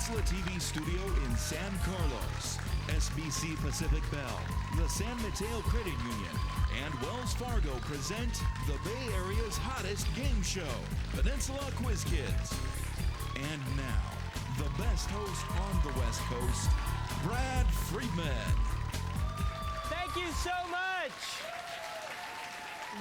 Peninsula TV studio in San Carlos, SBC Pacific Bell, the San Mateo Credit Union, and Wells Fargo present the Bay Area's hottest game show, Peninsula Quiz Kids. And now, the best host on the West Coast, Brad Friedman. Thank you so much.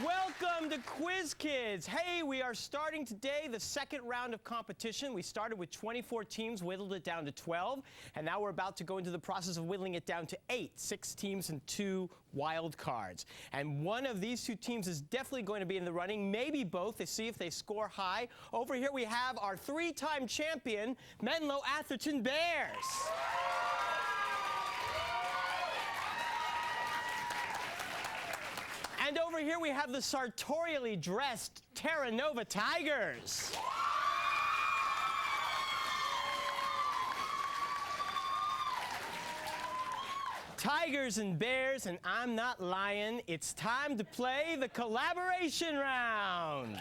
Welcome to Quiz Kids. Hey, we are starting today the second round of competition. We started with 24 teams, whittled it down to 12, and now we're about to go into the process of whittling it down to 8, 6 teams and 2 wild cards. And one of these 2 teams is definitely going to be in the running, maybe both, to see if they score high. Over here we have our 3-time champion, Menlo Atherton Bears. And over here we have the sartorially dressed Terra Tigers. Tigers and Bears, and I'm not lying, it's time to play the collaboration round.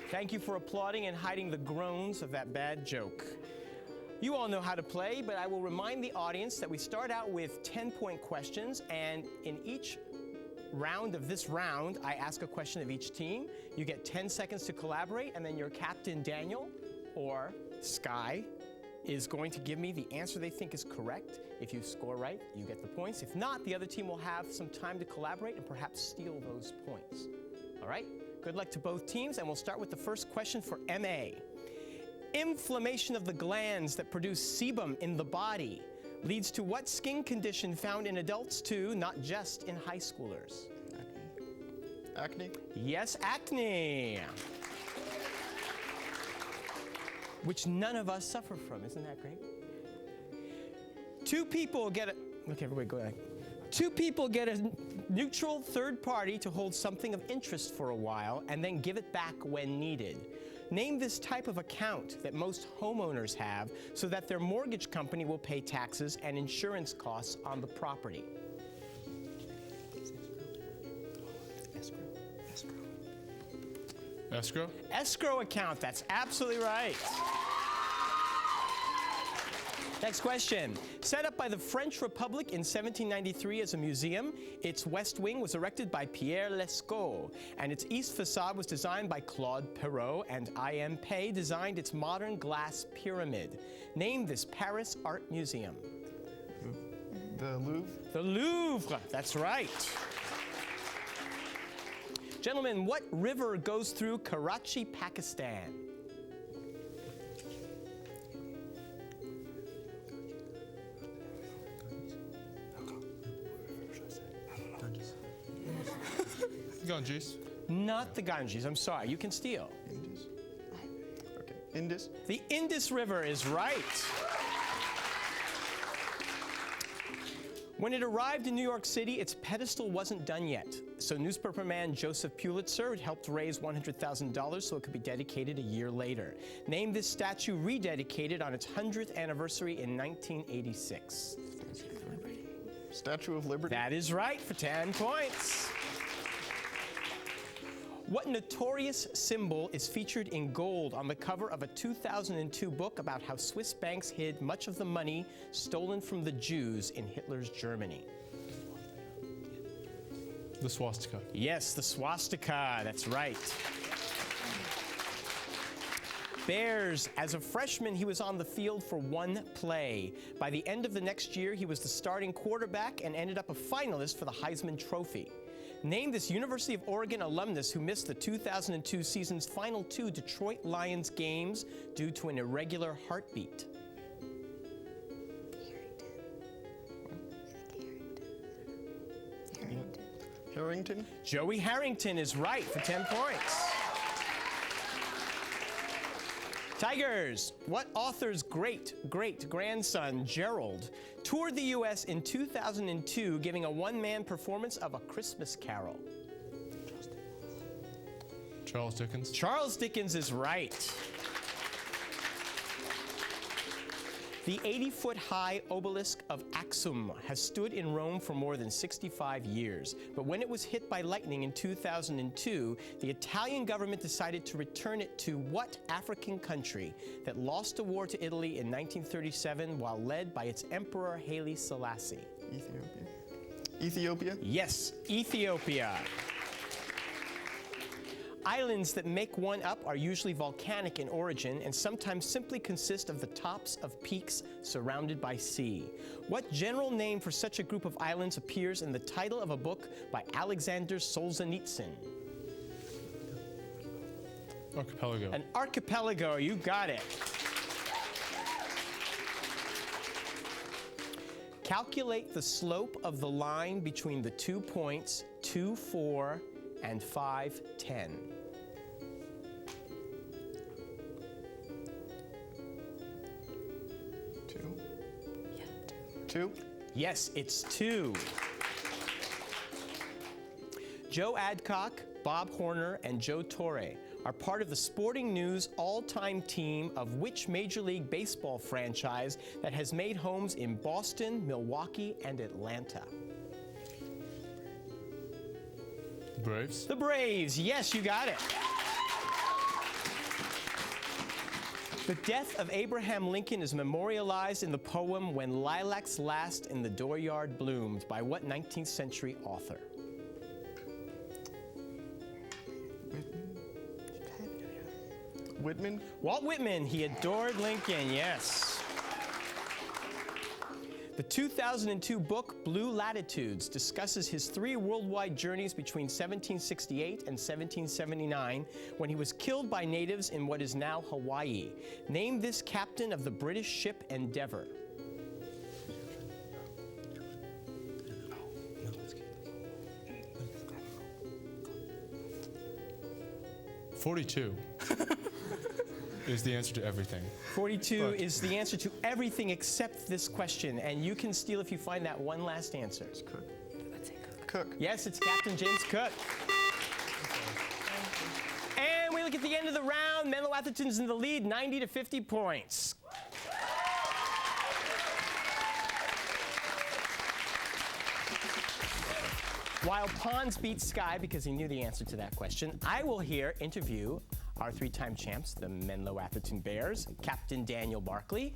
Thank you for applauding and hiding the groans of that bad joke. You all know how to play, but I will remind the audience that we start out with 10-point questions, and in each round of this round, I ask a question of each team. You get 10 seconds to collaborate, and then your captain, Daniel, or Sky, is going to give me the answer they think is correct. If you score right, you get the points. If not, the other team will have some time to collaborate and perhaps steal those points. All right? Good luck to both teams, and we'll start with the first question for MA. Inflammation of the glands that produce sebum in the body leads to what skin condition found in adults too, not just in high schoolers? Acne? Yes, acne. Which none of us suffer from, isn't that great? 2 people get a, look, everybody go ahead. 2 people get a neutral third party to hold something of interest for a while and then give it back when needed. Name this type of account that most homeowners have so that their mortgage company will pay taxes and insurance costs on the property. Escrow? Escrow account, that's absolutely right. Next question. Set up by the French Republic in 1793 as a museum, its west wing was erected by Pierre Lescaut, and its east facade was designed by Claude Perrault, and I.M. Pei designed its modern glass pyramid. Name this Paris art museum. The Louvre? The Louvre, that's right. Gentlemen, what river goes through Karachi, Pakistan? Ganges. Not the Ganges, I'm sorry, you can steal. Indus? Okay. Indus? The Indus River is right. When it arrived in New York City, its pedestal wasn't done yet. So newspaper man Joseph Pulitzer helped raise $100,000 so it could be dedicated a year later. Name this statue rededicated on its 100th anniversary in 1986. Statue of Liberty? That is right for 10 points. What notorious symbol is featured in gold on the cover of a 2002 book about how Swiss banks hid much of the money stolen from the Jews in Hitler's Germany? The swastika. Yes, the swastika, that's right. Bears, as a freshman, he was on the field for 1 play. By the end of the next year, he was the starting quarterback and ended up a finalist for the Heisman Trophy. Name this University of Oregon alumnus who missed the 2002 season's final 2 Detroit Lions games due to an irregular heartbeat. Harrington? Joey Harrington is right for 10 points. Tigers, what author's great-great-grandson, Gerald, toured the U.S. in 2002 giving a one-man performance of A Christmas Carol? Charles Dickens. Charles Dickens is right. The 80-foot-high obelisk of Axum has stood in Rome for more than 65 years. But when it was hit by lightning in 2002, the Italian government decided to return it to what African country that lost a war to Italy in 1937 while led by its emperor Haile Selassie? Ethiopia. Ethiopia? Yes, Ethiopia. Islands that make one up are usually volcanic in origin and sometimes simply consist of the tops of peaks surrounded by sea. What general name for such a group of islands appears in the title of a book by Alexander Solzhenitsyn? Archipelago. An archipelago, you got it. Calculate the slope of the line between the 2 points 2, 4, and 5, 10. Two? Yes, it's 2. Joe Adcock, Bob Horner, and Joe Torre are part of the Sporting News all-time team of which Major League Baseball franchise that has made homes in Boston, Milwaukee, and Atlanta? Braves. The Braves. Yes, you got it. The death of Abraham Lincoln is memorialized in the poem When Lilacs Last and the Dooryard Bloomed by what 19th century author? Whitman? Walt Whitman. He adored Lincoln, yes. The 2002 book Blue Latitudes discusses his 3 worldwide journeys between 1768 and 1779 when he was killed by natives in what is now Hawaii. Name this captain of the British ship Endeavour. $42 is the answer to everything. 42 But- is the answer to everything except this question, and you can steal if you find that one last answer. Cook. Cook. Yes, it's Captain James Cook. And we look at the end of the round. Menlo Atherton's in the lead, 90 to 50 points. While Pons beat Sky because he knew the answer to that question, I will here interview our 3-time champs, the Menlo Atherton Bears, Captain Daniel Barkley.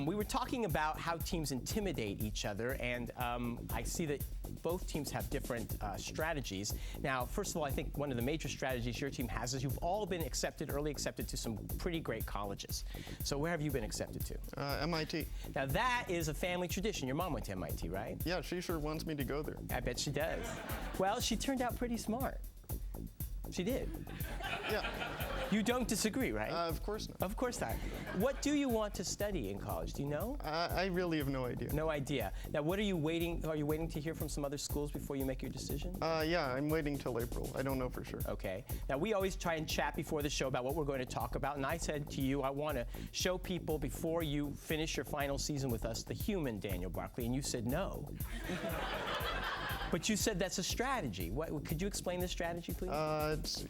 We were talking about how teams intimidate each other, and I see that both teams have different strategies. Now, first of all, I think one of the major strategies your team has is you've all been accepted, early accepted to some pretty great colleges. So where have you been accepted to? MIT. Now, that is a family tradition. Your mom went to MIT, right? Yeah, she sure wants me to go there. I bet she does. Well, she turned out pretty smart. She did. Yeah. You don't disagree, right? Of course not. Of course not. What do you want to study in college? Do you know? I really have no idea. No idea. Now, what are you waiting? Are you waiting to hear from some other schools before you make your decision? Yeah, I'm waiting till April. I don't know for sure. Okay. Now, we always try and chat before the show about what we're going to talk about, and I said to you, I want to show people before you finish your final season with us, the human Daniel Barkley, and you said no. But you said that's a strategy. Could you explain this strategy, please? It's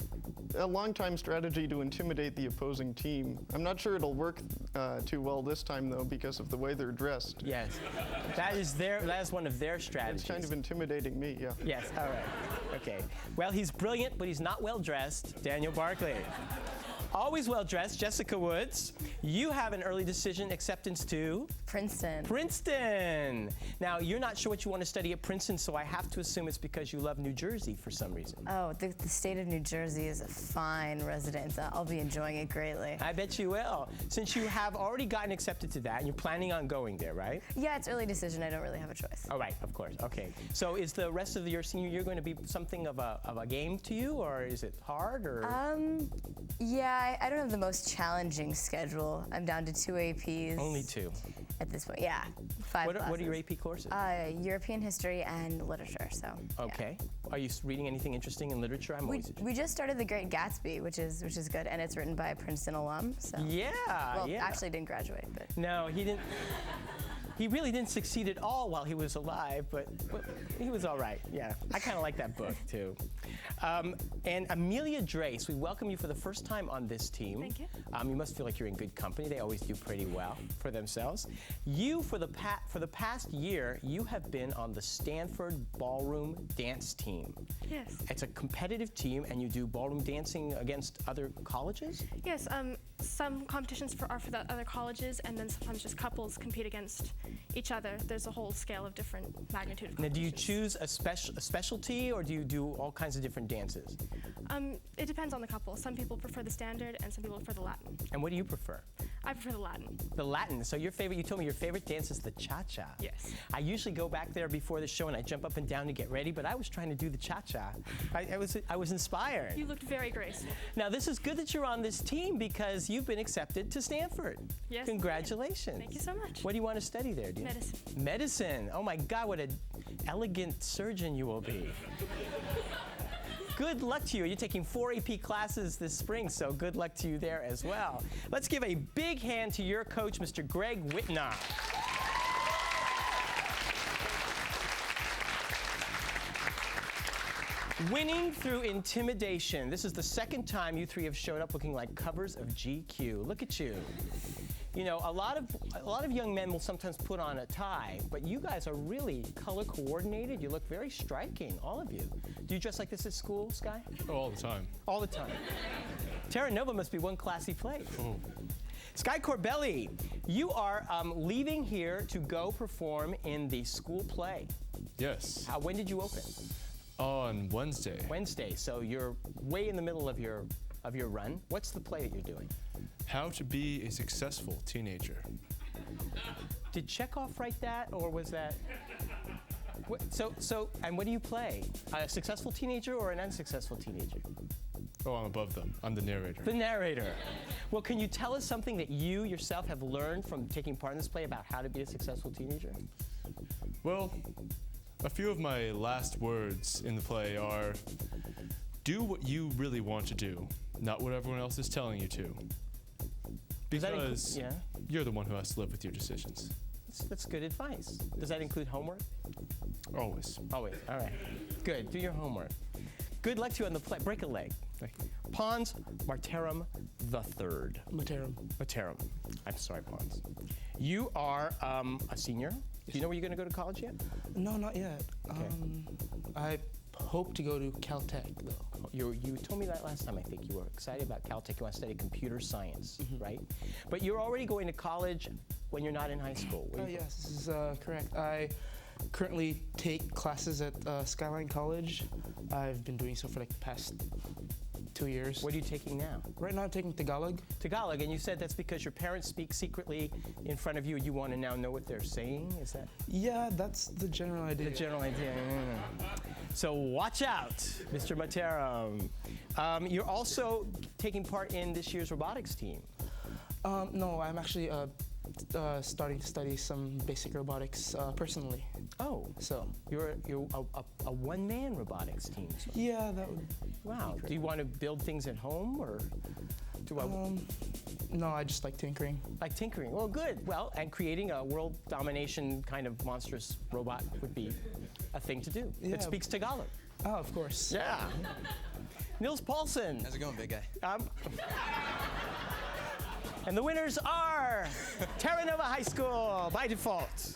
a long-time strategy to intimidate the opposing team. I'm not sure it'll work too well this time, though, because of the way they're dressed. Yes. That is one of their strategies. It's kind of intimidating me, yeah. Yes, all right. Okay. Well, he's brilliant, but he's not well-dressed. Daniel Barkley. Always well-dressed, Jessica Woods. You have an early decision acceptance to? Princeton. Princeton. Now, you're not sure what you want to study at Princeton, so I have to assume it's because you love New Jersey for some reason. Oh, the state of New Jersey is a fine residence. I'll be enjoying it greatly. I bet you will. Since you have already gotten accepted to that, and you're planning on going there, right? Yeah, it's early decision. I don't really have a choice. All right, of course. Okay. So is the rest of your senior year going to be something of a game to you, or is it hard, or? Yeah, I don't have the most challenging schedule. I'm down to 2 APs. Only 2. At this point, yeah. 5 classes. What are your AP courses? European history and literature, so. Okay. Yeah. Are you reading anything interesting in literature? We just started The Great Gatsby, which is good, and it's written by a Princeton alum, so. Yeah, well, yeah. actually didn't graduate, but. No, he didn't. He really didn't succeed at all while he was alive, but he was all right. Yeah, I kind of like that book too. And Amelia Drace, we welcome you for the first time on this team. Thank you. You must feel like you're in good company. They always do pretty well for themselves. You, for the past year, you have been on the Stanford Ballroom Dance Team. Yes. It's a competitive team, and you do ballroom dancing against other colleges? Yes, some competitions are for the other colleges, and then sometimes just couples compete against each other. There's a whole scale of different magnitude of Now, do you competitions. choose a specialty, or do you do all kinds of different dances? It depends on the couple. Some people prefer the standard, and some people prefer the Latin. And what do you prefer? I prefer the Latin. The Latin. So you told me your favorite dance is the cha-cha. Yes. I usually go back there before the show and I jump up and down to get ready, but I was trying to do the cha-cha. I was inspired. You looked very graceful. Now, this is good that you're on this team because you've been accepted to Stanford. Yes. Congratulations. Thank you so much. What do you want to study there? Do you? Medicine. Medicine. Oh my God, what an elegant surgeon you will be. Good luck to you. You're taking 4 AP classes this spring, so good luck to you there as well. Let's give a big hand to your coach, Mr. Greg Whitnock. Winning through intimidation. This is the second time you three have showed up looking like covers of GQ. Look at you. You know, a lot of young men will sometimes put on a tie, but you guys are really color coordinated. You look very striking, all of you. Do you dress like this at school, Sky? Oh, all the time. All the time. Terra Nova must be one classy place. Oh. Sky Corbelli, you are leaving here to go perform in the school play. Yes. When did you open? On Wednesday. Wednesday, so you're way in the middle of your run. What's the play that you're doing? How to be a successful teenager. Did Chekhov write that, or was that? And what do you play? A successful teenager or an unsuccessful teenager? Oh, I'm above them. I'm the narrator. The narrator. Well, can you tell us something that you yourself have learned from taking part in this play about how to be a successful teenager? Well, a few of my last words in the play are, do what you really want to do, not what everyone else is telling you to. Because you're the one who has to live with your decisions. That's good advice. Does that include homework? Always. Always. All right. Good. Do your homework. Good luck to you on the play. Break a leg. Thank you. Pons Martyrum the Third. Materum. I'm sorry, Pons. You are a senior. Do you know where you're going to go to college yet? No, not yet. Okay. I hope to go to Caltech, though. You told me that last time, I think. You were excited about Caltech. You want to study computer science, right? But you're already going to college when you're not in high school. Yes, this is correct. I currently take classes at Skyline College. I've been doing so for like the past 2 years. What are you taking now? Right now I'm taking Tagalog. Tagalog, and you said that's because your parents speak secretly in front of you and you want to now know what they're saying? Is that? Yeah, that's the general idea. The general idea. So watch out, Mr. Materum. You're also taking part in this year's robotics team. No, I'm actually starting to study some basic robotics personally. Oh, So, you're a one-man robotics team. So. yeah, that would. Wow. Do you want to build things at home, or do I? No, I just like tinkering. Like tinkering. Well, good. Well, and creating a world domination kind of monstrous robot would be a thing to do. Yeah. It speaks Tagalog. Oh, of course. Yeah. Nils Paulson. How's it going, big guy? And the winners are Terra Nova High School by default.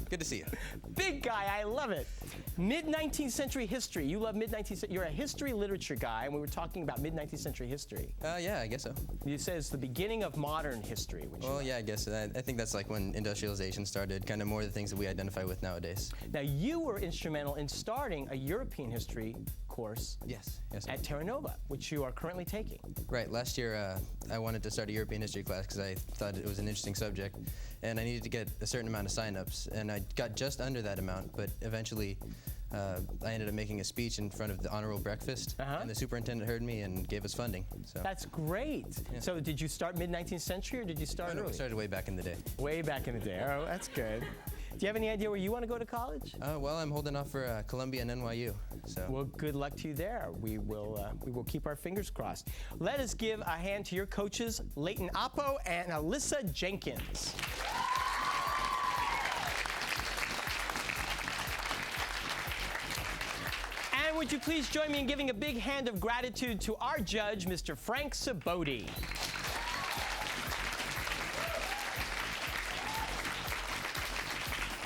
Good to see you. Big guy, I love it. Mid-19th century history. You love mid-19th century. You're a history literature guy, and we were talking about mid-19th century history. Yeah, I guess so. You said it's the beginning of modern history. Well, yeah, I guess so. I think that's like when industrialization started, kind of more of the things that we identify with nowadays. Now, you were instrumental in starting a European history course Yes. at Terra Nova, which you are currently taking. Right. Last year, I wanted to start a European history class because I thought it was an interesting subject, and I needed to get a certain amount of sign-ups, and I got just under that amount, but eventually I ended up making a speech in front of the honorable breakfast, and the superintendent heard me and gave us funding. So. That's great. Yeah. So did you start mid-19th century, or did you start No, early? we started way back in the day. Way back in the day. Oh, that's good. Do you have any idea where you want to go to college? Well, I'm holding off for Columbia and NYU. So. Well, good luck to you there. We will keep our fingers crossed. Let us give a hand to your coaches, Leighton Oppo and Alyssa Jenkins. And would would you please join me in giving a big hand of gratitude to our judge, Mr. Frank Saboti.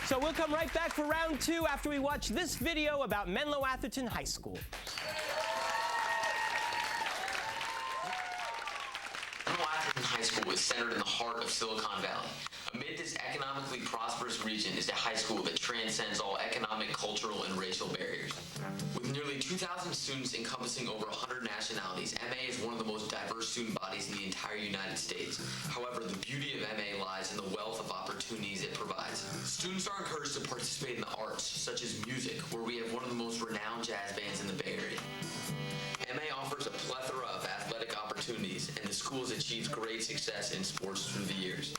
So we'll come right back for round 2 after we watch this video about Menlo Atherton High School. Menlo Atherton High School is centered in the heart of Silicon Valley. Amid this economically prosperous region is a high school that transcends all economic, cultural, and racial barriers. With nearly 2,000 students encompassing over 100 nationalities, MA is one of the most diverse student bodies in the entire United States. However, the beauty of MA lies in the wealth of opportunities it provides. Students are encouraged to participate in the arts, such as music, where we have one of the most renowned jazz bands in the Bay Area. MA offers a plethora of athletic opportunities, and the school has achieved great success in sports through the years.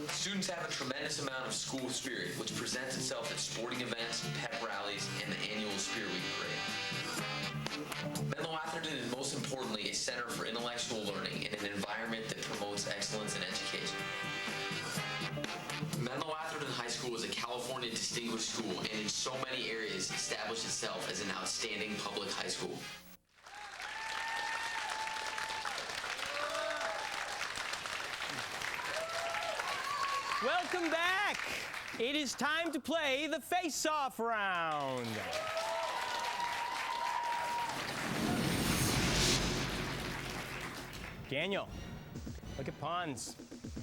Students have a tremendous amount of school spirit, which presents itself at sporting events, pep rallies, and the annual Spirit Week parade. Menlo Atherton is most importantly a center for intellectual learning in an environment that promotes excellence in education. Menlo Atherton High School is a California distinguished school and in so many areas established itself as an outstanding public high school. Welcome back. It is time to play the face-off round. Daniel, look at Pons.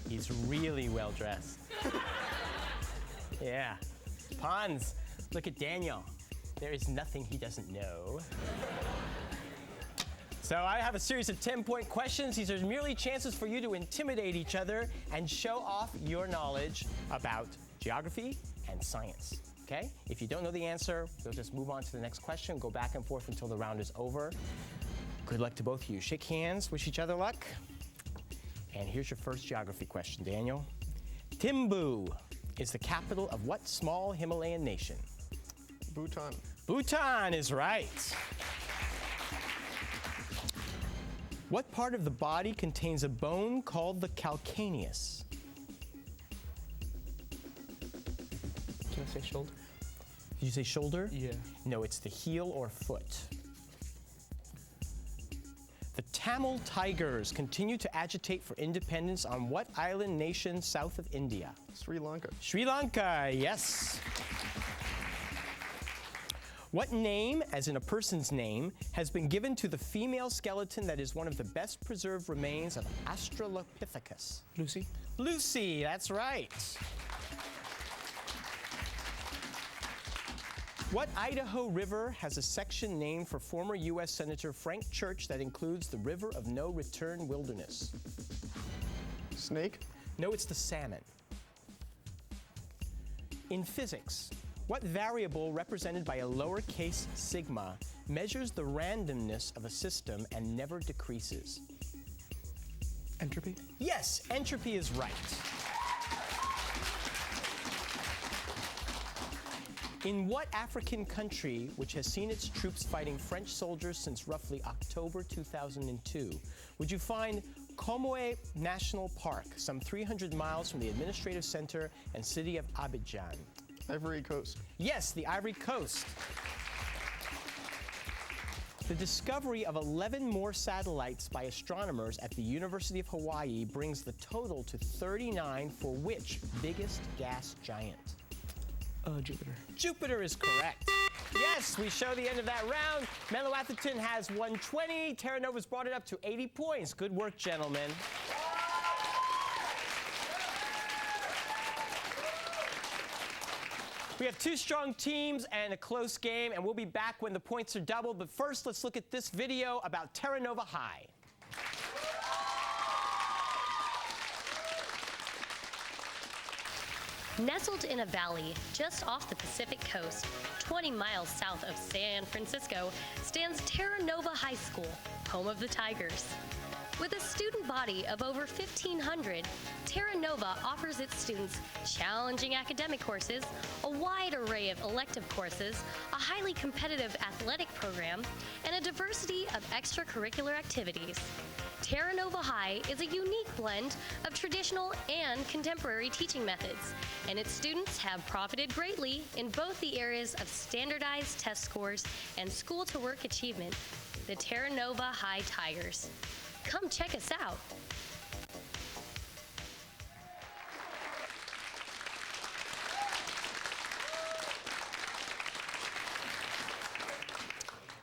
He's really well dressed. Yeah. Pons, look at Daniel. There is nothing he doesn't know. So I have a series of 10-point questions. These are merely chances for you to intimidate each other and show off your knowledge about geography and science, okay? If you don't know the answer, we'll just move on to the next question, go back and forth until the round is over. Good luck to both of you. Shake hands, wish each other luck. And here's your first geography question, Daniel. Thimphu is the capital of what small Himalayan nation? Bhutan. Bhutan is right. What part of the body contains a bone called the calcaneus? Can I say shoulder? Did you say shoulder? Yeah. No, it's the heel or foot. The Tamil Tigers continue to agitate for independence on what island nation south of India? Sri Lanka. Sri Lanka, yes. What name, as in a person's name, has been given to the female skeleton that is one of the best preserved remains of Australopithecus? Lucy? Lucy, that's right. What Idaho River has a section named for former U.S. Senator Frank Church that includes the River of No Return Wilderness? Snake. No, it's the Salmon. In physics, what variable represented by a lowercase sigma measures the randomness of a system and never decreases? Entropy? Yes, entropy is right. In what African country, which has seen its troops fighting French soldiers since roughly October 2002, would you find Comoé National Park, some 300 miles from the administrative center and city of Abidjan? Ivory Coast. Yes, the Ivory Coast. The discovery of 11 more satellites by astronomers at the University of Hawaii brings the total to 39 for which biggest gas giant? Jupiter. Jupiter is correct. Yes, we show the end of that round. Menlo Atherton has 120. Terra Nova's brought it up to 80 points. Good work, gentlemen. We have two strong teams and a close game, and we'll be back when the points are doubled. But first, let's look at this video about Terra Nova High. Nestled in a valley just off the Pacific coast, 20 miles south of San Francisco, stands Terra Nova High School, home of the Tigers. With a student body of over 1,500, Terra Nova offers its students challenging academic courses, a wide array of elective courses, a highly competitive athletic program, and a diversity of extracurricular activities. Terra Nova High is a unique blend of traditional and contemporary teaching methods, and its students have profited greatly in both the areas of standardized test scores and school-to-work achievement. The Terra Nova High Tigers. Come check us out.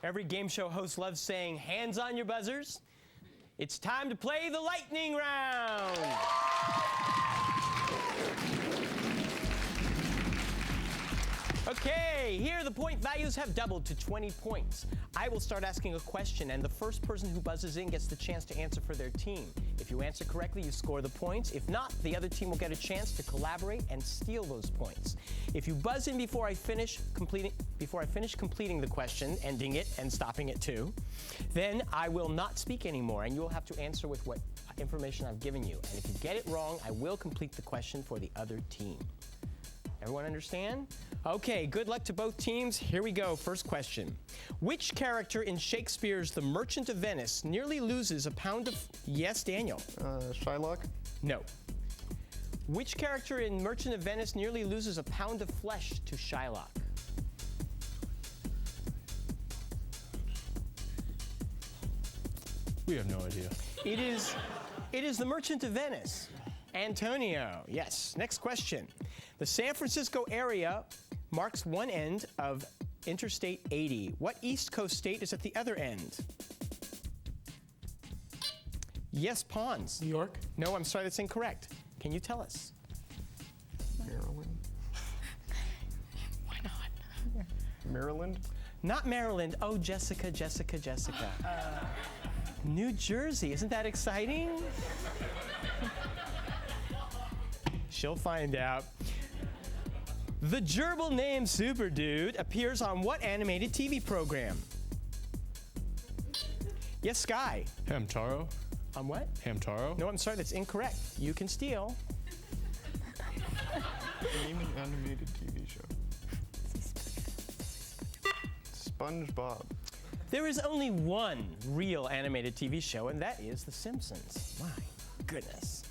Every game show host loves saying, hands on your buzzers. It's time to play the lightning round. Okay, here the point values have doubled to 20 points. I will start asking a question, and the first person who buzzes in gets the chance to answer for their team. If you answer correctly, you score the points. If not, the other team will get a chance to collaborate and steal those points. If you buzz in before I finish completing the question, ending it and stopping it too, then I will not speak anymore, and you will have to answer with what information I've given you. And if you get it wrong, I will complete the question for the other team. Everyone understand? Okay, good luck to both teams. Here we go. First question. Which character in Shakespeare's The Merchant of Venice nearly loses a pound of... Yes, Daniel? Shylock? No. Which character in Merchant of Venice nearly loses a pound of flesh to Shylock? We have no idea. It is The Merchant of Venice. Antonio, yes. Next question. The San Francisco area marks one end of Interstate 80. What East Coast state is at the other end? Yes, Pons. New York? No, I'm sorry, that's incorrect. Can you tell us? Maryland? Why not? Maryland? Not Maryland. Oh, Jessica. New Jersey. Isn't that exciting? She'll find out. The gerbil named Super Dude appears on what animated TV program? Yes, Sky. Hamtaro? On what? Hamtaro? No, I'm sorry, that's incorrect. You can steal. Name an animated TV show. SpongeBob. There is only one real animated TV show, and that is The Simpsons. My goodness.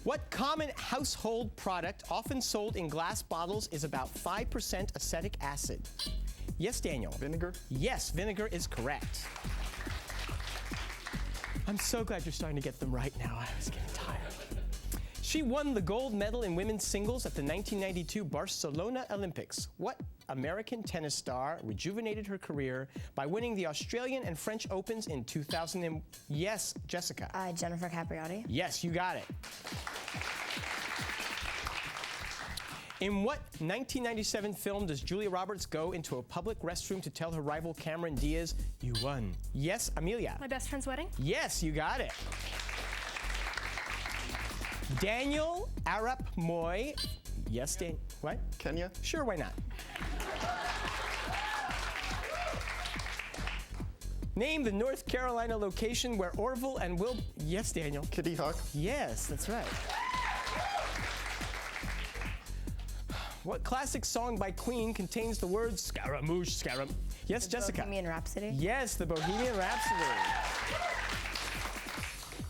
What common household product often sold in glass bottles is about 5% acetic acid? Yes, Daniel? Vinegar? Yes, vinegar is correct. I'm so glad you're starting to get them right now. I was getting tired. She won the gold medal in women's singles at the 1992 Barcelona Olympics. What American tennis star rejuvenated her career by winning the Australian and French Opens in 2000? Yes, Jessica. Jennifer Capriati. Yes, you got it. In what 1997 film does Julia Roberts go into a public restroom to tell her rival Cameron Diaz, "You won"? Yes, Amelia. My best friend's wedding? Yes, you got it. Daniel Arap Moy. Yes, Dan. What? Kenya? Sure, why not? Name the North Carolina location where Orville and Will... Yes, Daniel. Kitty Hawk? Yes, that's right. What classic song by Queen contains the words Scaramouche, Scaram... Yes, Jessica. Bohemian Rhapsody? Yes, the Bohemian Rhapsody.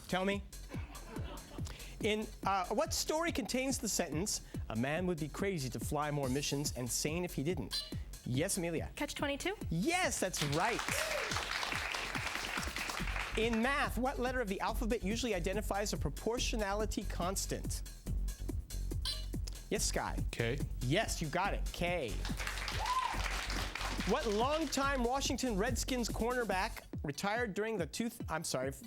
Tell me. In what story contains the sentence, "A man would be crazy to fly more missions and sane if he didn't"? Yes, Amelia. Catch-22? Yes, that's right. In math, what letter of the alphabet usually identifies a proportionality constant? Yes, Sky. K. Yes, you got it. K. What longtime Washington Redskins cornerback retired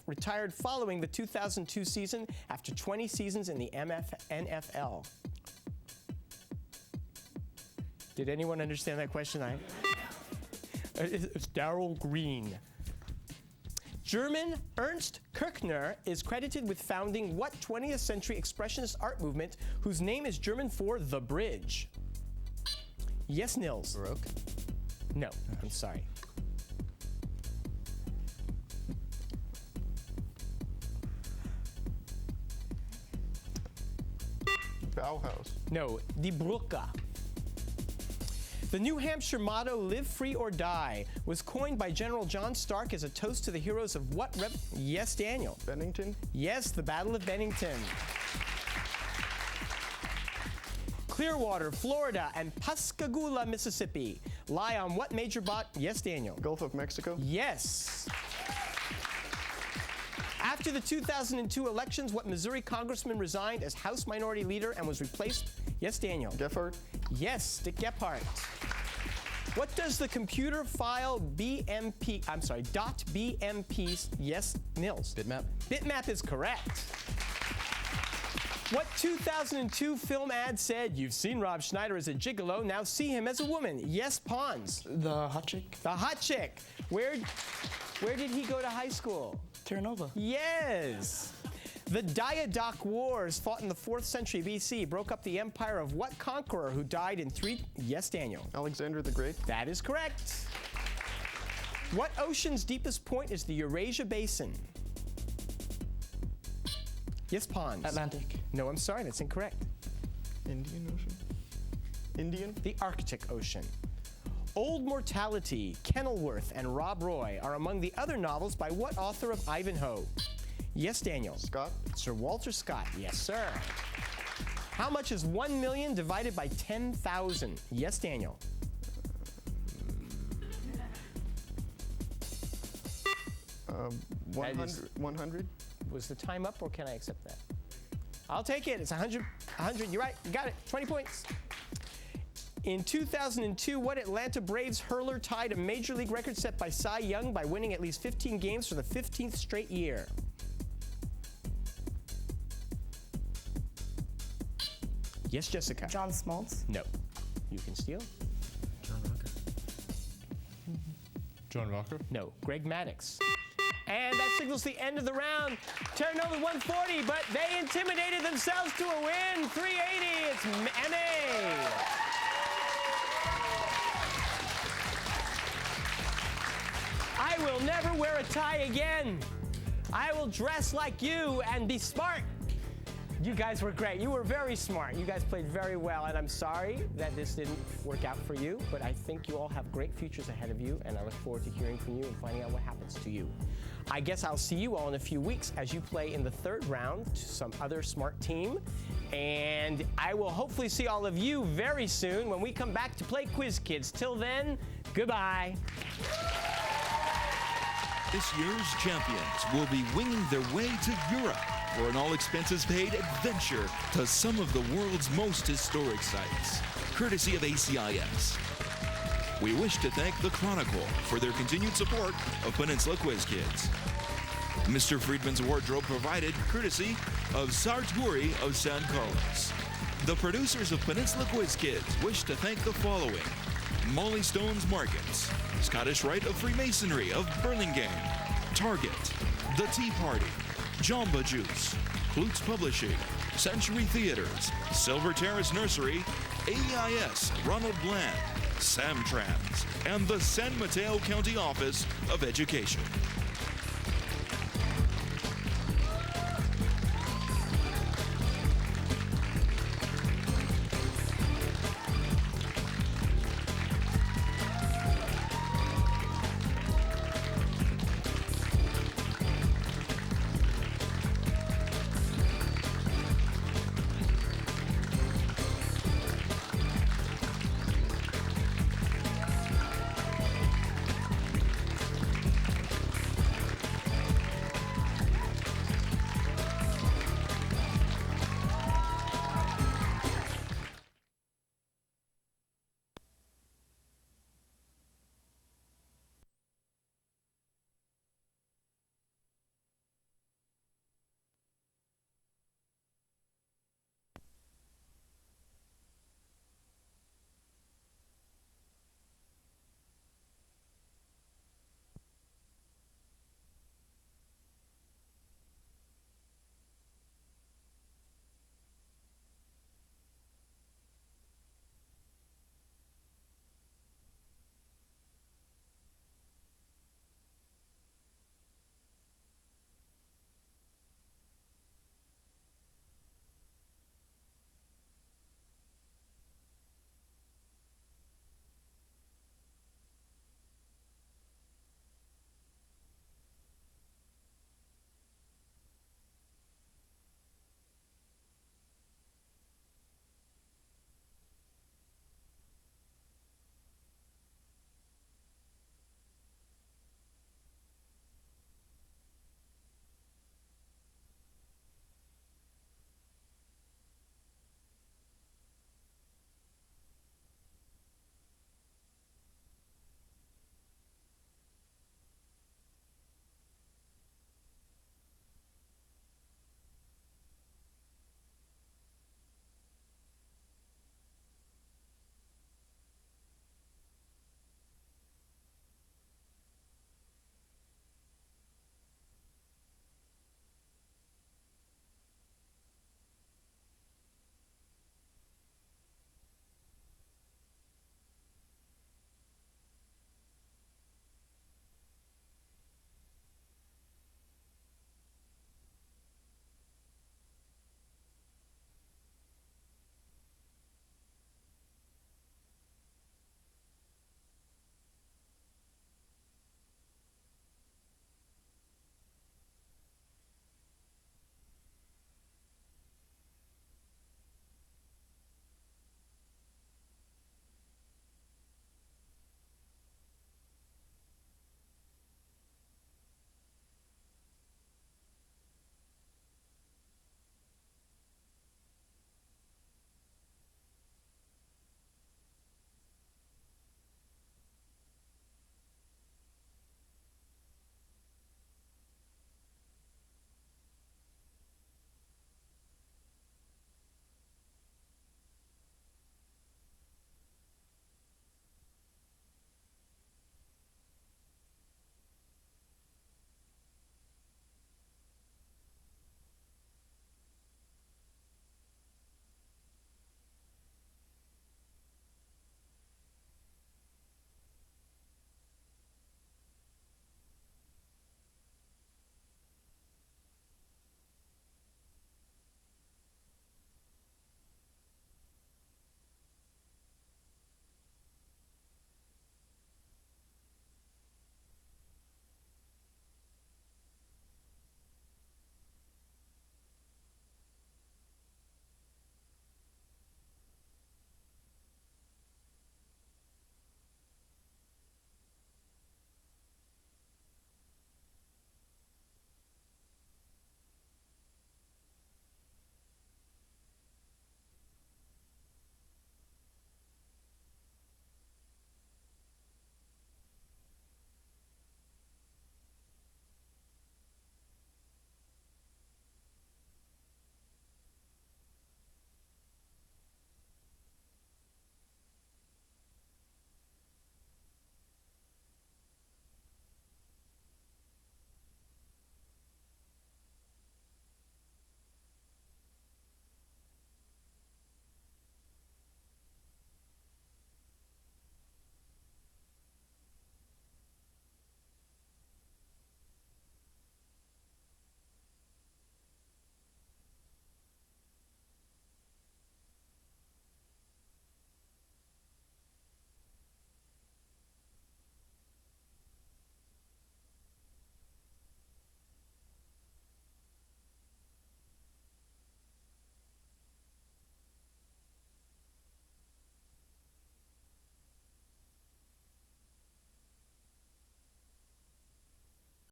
retired following the 2002 season after 20 seasons in the NFL? Did anyone understand that question? It's Darrell Green. German Ernst Kirchner is credited with founding what 20th century expressionist art movement whose name is German for the bridge? Yes, Nils. Baroque? No, I'm sorry. Bauhaus. No, Die Brücke. The New Hampshire motto, live free or die, was coined by General John Stark as a toast to the heroes of what Yes, Daniel. Bennington? Yes, the Battle of Bennington. Clearwater, Florida, and Pascagoula, Mississippi lie on what major Yes, Daniel. Gulf of Mexico? Yes. After the 2002 elections, what Missouri congressman resigned as House Minority Leader and was replaced? Yes, Daniel. Gephardt? Yes, Dick Gephardt. What does the computer file .bmp, yes, Nils? Bitmap? Bitmap is correct. What 2002 film ad said, you've seen Rob Schneider as a gigolo, now see him as a woman? Yes, Pons. The hot chick? The hot chick. Where did he go to high school? Terra Nova. Yes. The Diadoc Wars, fought in the 4th century BC, broke up the empire of what conqueror who died in Yes, Daniel. Alexander the Great? That is correct. What ocean's deepest point is the Eurasia Basin? Yes, Pons. Atlantic. No, I'm sorry, that's incorrect. Indian Ocean? Indian? The Arctic Ocean. Old Mortality, Kenilworth, and Rob Roy are among the other novels by what author of Ivanhoe? Yes, Daniel. Scott? Sir Walter Scott. Yes, sir. How much is 1 million divided by 10,000? Yes, Daniel. Uh, 100? Was the time up, or can I accept that? I'll take it. It's 100. 100. You're right. You got it. 20 points. In 2002, what Atlanta Braves hurler tied a major league record set by Cy Young by winning at least 15 games for the 15th straight year? Yes, Jessica. John Smoltz. No. You can steal? John Rocker? No. Greg Maddux. And that signals the end of the round. Terra Nova 140, but they intimidated themselves to a win. 380. It's MA. I will never wear a tie again. I will dress like you and be smart. You guys were great. You were very smart. You guys played very well, and I'm sorry that this didn't work out for you, but I think you all have great futures ahead of you, and I look forward to hearing from you and finding out what happens to you. I guess I'll see you all in a few weeks as you play in the 3rd round to some other smart team, and I will hopefully see all of you very soon when we come back to play Quiz Kids. Till then, goodbye. This year's champions will be winging their way to Europe for an all-expenses-paid adventure to some of the world's most historic sites, courtesy of ACIS. We wish to thank the Chronicle for their continued support of Peninsula Quiz Kids. Mr. Friedman's wardrobe provided courtesy of Sarge Guri of San Carlos. The producers of Peninsula Quiz Kids wish to thank the following: Molly Stone's Markets, Scottish Rite of Freemasonry of Burlingame, Target, The Tea Party, Jamba Juice, Klutz Publishing, Century Theaters, Silver Terrace Nursery, AEIS, Ronald Bland, Samtrans, and the San Mateo County Office of Education.